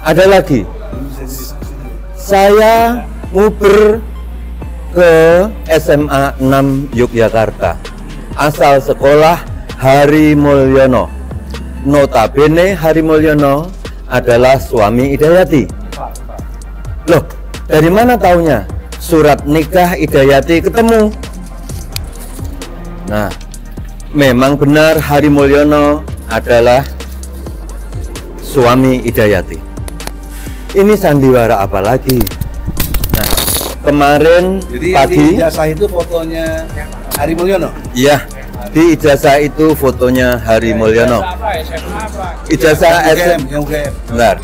Ada lagi, saya nguber ke SMA 6 Yogyakarta, asal sekolah Hari Mulyono. Notabene Hari Mulyono adalah suami Idayati. Loh, dari mana taunya? Surat nikah Idayati ketemu. Nah, memang benar Hari Mulyono adalah suami Idayati. Ini sandiwara apa lagi? Nah, kemarin jadi pagi di ijazah itu fotonya Hari Mulyono? Iya, di ijazah itu fotonya Hari Mulyono. Ijazah UGM. Benar.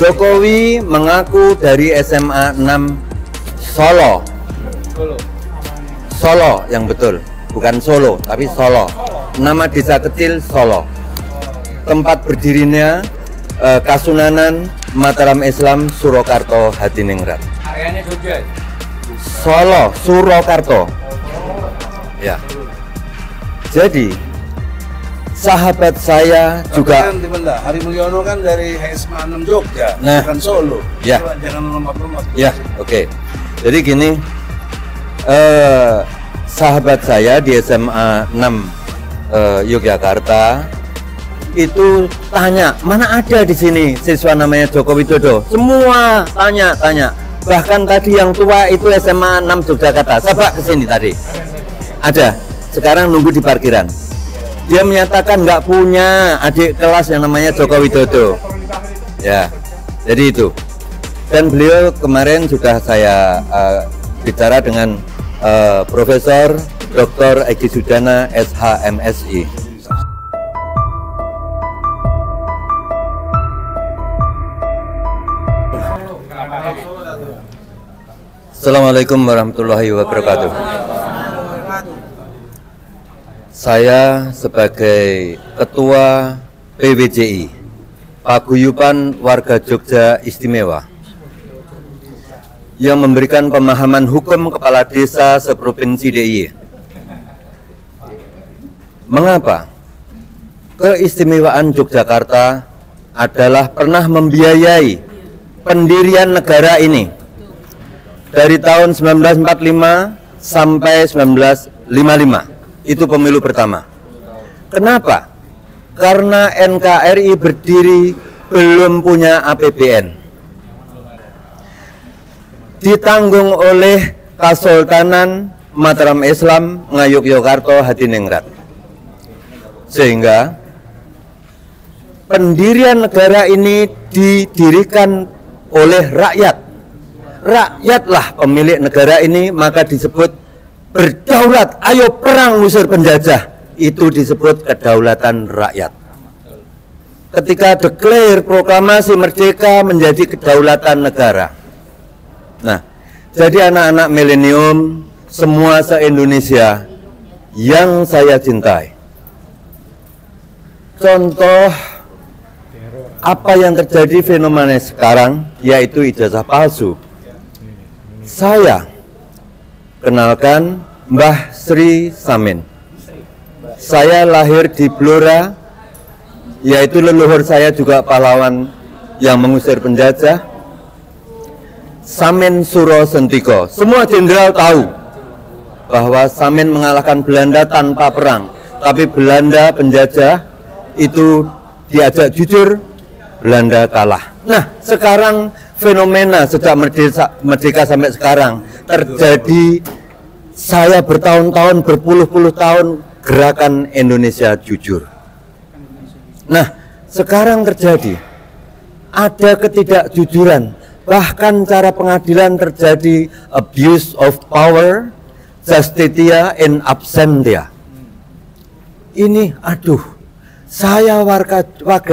Jokowi mengaku dari SMA 6 Solo. Solo yang betul, bukan Solo, tapi Solo. Nama desa kecil Solo. Tempat berdirinya Kasunanan Mataram Islam Surakarta Hadiningrat. Areanya Jogja. Solo, Surakarta. Ya. Jadi sahabat saya juga kan Hari Mulyono kan dari SMA 6 Jogja, Nah. bukan Solo. Ya. Jangan lemah-lemah. ya, oke. Jadi gini, sahabat saya di SMA 6 Yogyakarta itu tanya, mana ada di sini siswa namanya Joko Widodo? Semua tanya. Bahkan tadi yang tua itu SMA 6 Yogyakarta. Saya ke sini tadi. Ada. Sekarang nunggu di parkiran. Dia menyatakan nggak punya adik kelas yang namanya Joko Widodo. Ya. Jadi itu. Dan beliau kemarin sudah saya bicara dengan Profesor Dr. Egy Sujana SHMSI. Assalamualaikum warahmatullahi wabarakatuh. Saya sebagai Ketua PWJI, Paguyuban Warga Jogja Istimewa, yang memberikan pemahaman hukum kepala desa seprovinsi DIY. Mengapa? Keistimewaan Yogyakarta adalah pernah membiayai pendirian negara ini dari tahun 1945 sampai 1955. Itu pemilu pertama. Kenapa? Karena NKRI berdiri belum punya APBN. Ditanggung oleh Kasultanan Mataram Islam Ngayogyakarta Hadiningrat. Sehingga pendirian negara ini didirikan oleh rakyat. Rakyatlah pemilik negara ini, maka disebut berdaulat. Ayo perang ngusir penjajah. Itu disebut kedaulatan rakyat. Ketika declare proklamasi merdeka menjadi kedaulatan negara. Nah, jadi anak-anak milenium semua se-Indonesia yang saya cintai. Contoh apa yang terjadi fenomena sekarang, yaitu ijazah palsu. Saya kenalkan Mbah Sri Samin. Saya lahir di Blora, yaitu leluhur saya juga pahlawan yang mengusir penjajah. Samin Suro Sentiko. Semua jenderal tahu bahwa Samin mengalahkan Belanda tanpa perang, tapi Belanda penjajah itu diajak jujur, Belanda kalah. Nah, sekarang fenomena sejak merdeka sampai sekarang terjadi. Saya bertahun-tahun, berpuluh-puluh tahun gerakan Indonesia Jujur. Nah, sekarang terjadi ada ketidakjujuran, bahkan cara pengadilan terjadi abuse of power, justitia in absentia. Ini aduh, saya warga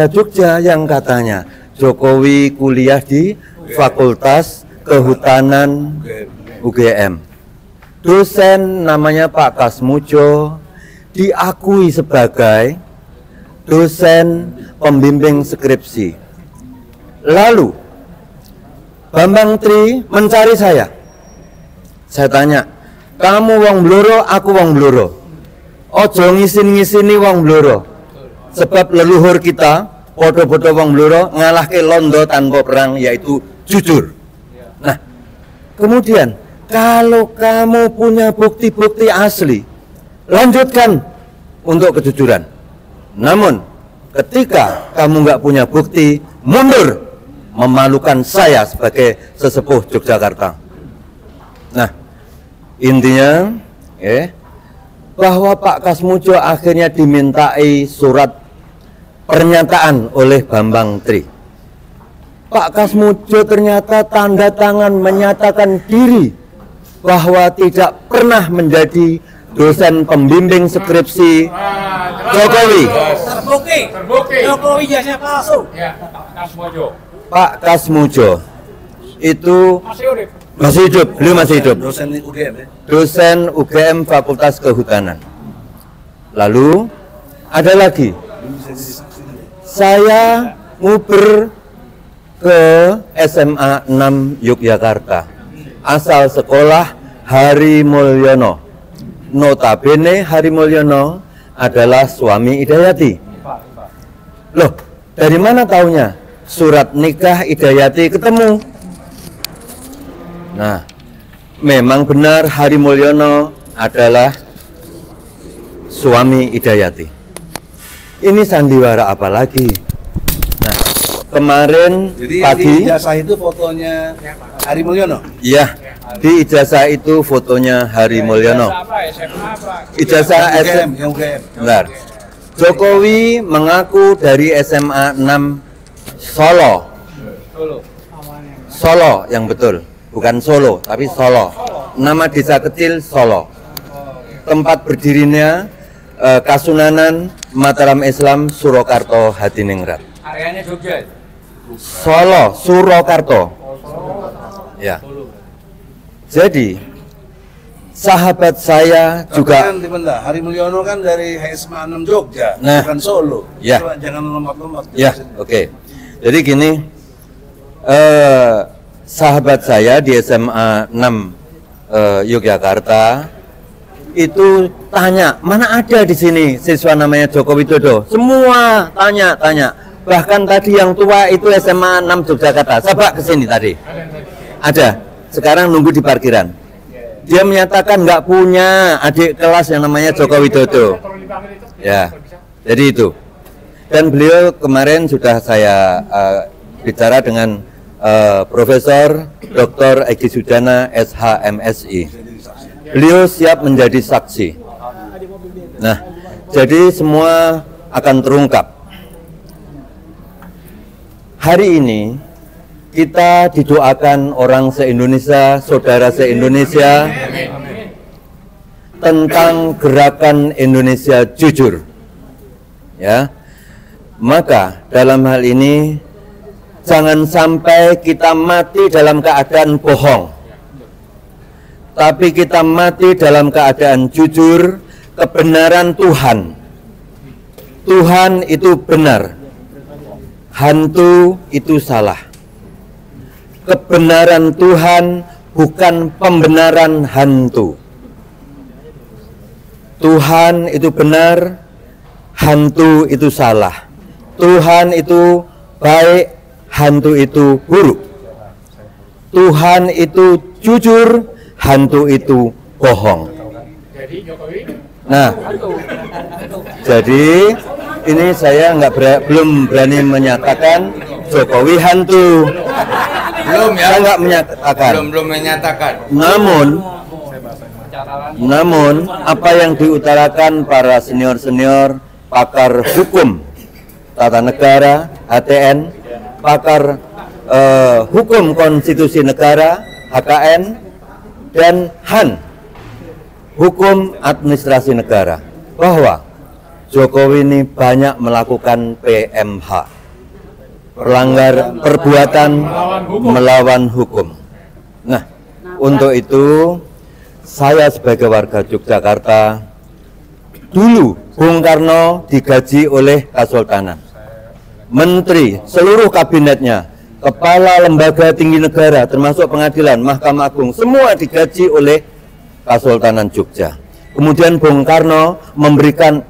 Jogja yang katanya Jokowi kuliah di Fakultas Kehutanan UGM. Dosen namanya Pak Kasmujo diakui sebagai dosen pembimbing skripsi. Lalu Bambang Tri mencari saya. Saya tanya, kamu wong Bloro, aku wong Bloro. Ojo ngisin-ngisini wong Bloro. Sebab leluhur kita podo-podo wong bluro ngalahke londo tanpa perang, yaitu jujur. Nah, kemudian kalau kamu punya bukti-bukti asli, lanjutkan untuk kejujuran. Namun ketika kamu nggak punya bukti, mundur. Memalukan saya sebagai sesepuh Yogyakarta. Nah, intinya bahwa Pak Kasmujo akhirnya dimintai surat pernyataan oleh Bambang Tri. Pak Kasmujo ternyata tanda tangan menyatakan diri bahwa tidak pernah menjadi dosen pembimbing skripsi Jokowi. Terbukti. Jokowi jasnya palsu. Ya, Pak Kasmujo. Pak Kasmujo itu masih hidup, beliau masih hidup. Dosen UGM ya? Dosen UGM Fakultas Kehutanan. Lalu ada lagi, saya nguber ke SMA 6 Yogyakarta, asal sekolah Hari Mulyono. Notabene Hari Mulyono adalah suami Idayati. Loh, dari mana taunya? Surat nikah Idayati ketemu. Nah, memang benar Hari Mulyono adalah suami Idayati. Ini sandiwara apa lagi? Nah, kemarin Jadi pagi di ijazah itu fotonya Hari Mulyono? iya, di ijazah itu fotonya Hari Mulyono. Ijazah UGM, yang UGM. Benar. Jokowi mengaku dari SMA 6 Solo yang betul, bukan Solo, tapi Solo. Nama desa kecil Solo. Tempat berdirinya Kasunanan Mataram Islam Surakarta Hadiningrat. Areanya Jogja. Solo, Surakarta. Ya. Jadi sahabat saya juga Kan sebentar, Hari Mulyono kan dari SMA 6 Jogja, Nah. bukan Solo. Ya. Coba jangan lompat-lompat. ya, oke. Jadi gini, sahabat saya di SMA 6 Yogyakarta itu tanya, mana ada di sini siswa namanya Joko Widodo? Semua tanya. Bahkan tadi yang tua itu SMA 6 Yogyakarta. Coba ke sini tadi. Ada. Sekarang nunggu di parkiran. Dia menyatakan nggak punya adik kelas yang namanya Joko Widodo. Ya, jadi itu. Dan beliau kemarin sudah saya bicara dengan Profesor Dr. Egi Sujana SHMSI. Beliau siap menjadi saksi. Nah, jadi semua akan terungkap. Hari ini kita didoakan orang se-Indonesia, saudara se-Indonesia, tentang gerakan Indonesia Jujur. Ya. Maka dalam hal ini jangan sampai kita mati dalam keadaan bohong, tapi kita mati dalam keadaan jujur. Kebenaran Tuhan. Tuhan itu benar, hantu itu salah. Kebenaran Tuhan bukan pembenaran hantu. Tuhan itu benar, hantu itu salah. Tuhan itu baik, hantu itu buruk. Tuhan itu jujur, hantu itu bohong. Nah, jadi ini saya belum berani menyatakan Jokowi hantu. Belum ya? Saya nggak menyatakan. Belum menyatakan. Namun apa yang diutarakan para senior pakar hukum tata negara, HTN, pakar hukum konstitusi negara, HKN, dan HAN, hukum administrasi negara, bahwa Jokowi ini banyak melakukan PMH, pelanggar perbuatan melawan hukum. Nah, untuk itu saya sebagai warga Yogyakarta, dulu Bung Karno digaji oleh Kesultanan. Menteri, seluruh kabinetnya, kepala lembaga tinggi negara, termasuk pengadilan, Mahkamah Agung, semua digaji oleh Kesultanan Jogja. Kemudian Bung Karno memberikan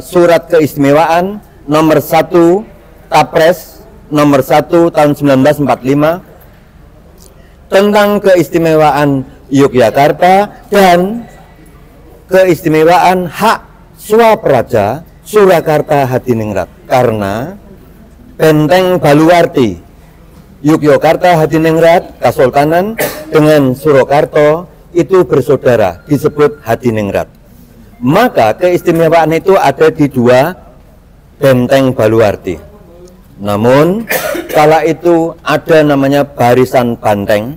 surat keistimewaan nomor 1 Tapres nomor 1 tahun 1945 tentang keistimewaan Yogyakarta dan keistimewaan hak Swapraja Surakarta Hadiningrat, karena Benteng Baluwarti Yogyakarta Hadiningrat Kasultanan dengan Surakarta itu bersaudara, disebut Hadiningrat. Maka keistimewaan itu ada di dua Benteng Baluwarti. Namun kala itu ada namanya Barisan Banteng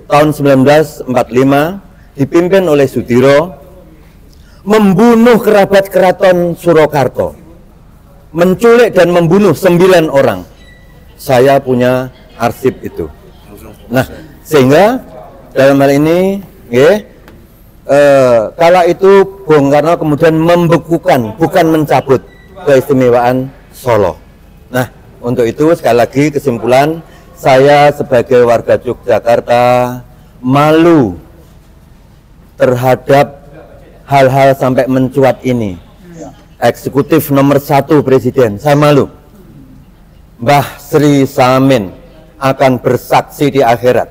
tahun 1945 dipimpin oleh Sudiro, membunuh kerabat keraton Surakarta, menculik dan membunuh 9 orang. Saya punya arsip itu. Nah, sehingga dalam hal ini kala itu Bung Karno kemudian membekukan, bukan mencabut keistimewaan Solo. Nah, untuk itu sekali lagi kesimpulan, saya sebagai warga Yogyakarta malu terhadap hal-hal sampai mencuat ini. Eksekutif nomor 1 Presiden, saya malu. Mbah Sri Samin akan bersaksi di akhirat.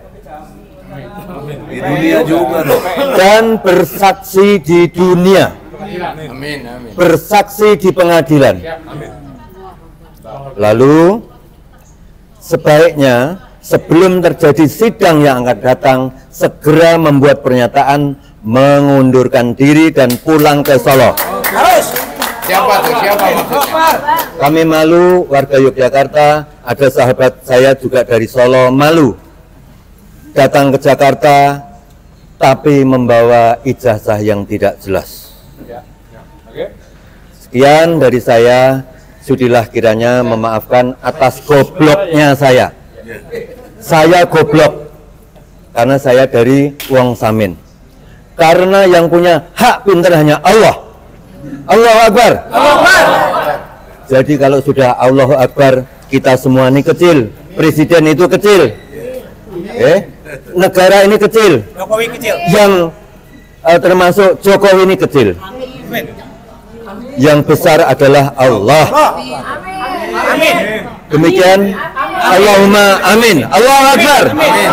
Di dunia juga loh. Dan bersaksi di dunia. Amin, amin. Bersaksi di pengadilan. Lalu sebaiknya sebelum terjadi sidang yang akan datang, segera membuat pernyataan mengundurkan diri dan pulang ke Solo. Siapa tuh? Siapa maksudnya? Kami malu, warga Yogyakarta, ada sahabat saya juga dari Solo, malu datang ke Jakarta tapi membawa ijazah yang tidak jelas. Sekian dari saya. Sudilah kiranya memaafkan atas gobloknya saya. Saya goblok karena saya dari Wong Samin. Karena yang punya hak pinter hanya Allah. Allahu Akbar. Allahu Akbar. Jadi kalau sudah Allahu Akbar, kita semua ini kecil. Presiden itu kecil. Negara ini kecil. Jokowi kecil. Yang termasuk Jokowi ini kecil. Yang besar adalah Allah. Amin. Demikian. Allahumma amin. Allahu Akbar. Amin.